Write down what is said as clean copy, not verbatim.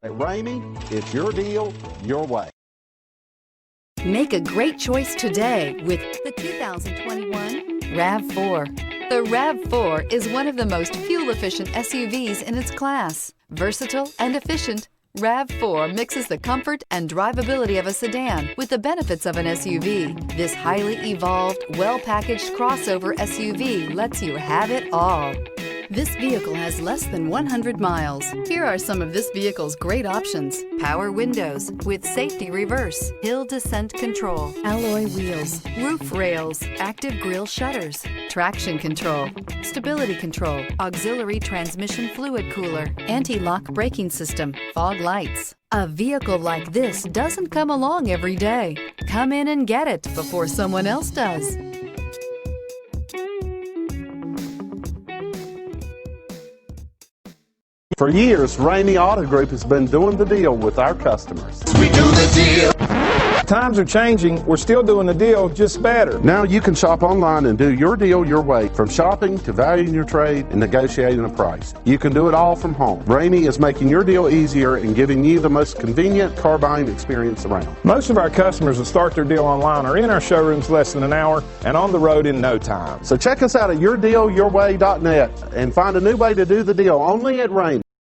At Ramey, it's your deal, your way. Make a great choice today with the 2021 RAV4. The RAV4 is one of the most fuel-efficient SUVs in its class. Versatile and efficient, RAV4 mixes the comfort and drivability of a sedan with the benefits of an SUV. This highly evolved, well-packaged crossover SUV lets you have it all. This vehicle has less than 100 miles. Here are some of this vehicle's great options: power windows with safety reverse, hill descent control, alloy wheels, roof rails, active grille shutters, traction control, stability control, auxiliary transmission fluid cooler, anti-lock braking system, fog lights. A vehicle like this doesn't come along every day. Come in and get it before someone else does. For years, Ramey Auto Group has been doing the deal with our customers. We do the deal. Times are changing. We're still doing the deal, just better. Now you can shop online and do your deal your way, from shopping to valuing your trade and negotiating a price. You can do it all from home. Ramey is making your deal easier and giving you the most convenient car buying experience around. Most of our customers that start their deal online are in our showrooms less than an hour and on the road in no time. So check us out at yourdealyourway.net and find a new way to do the deal only at Ramey.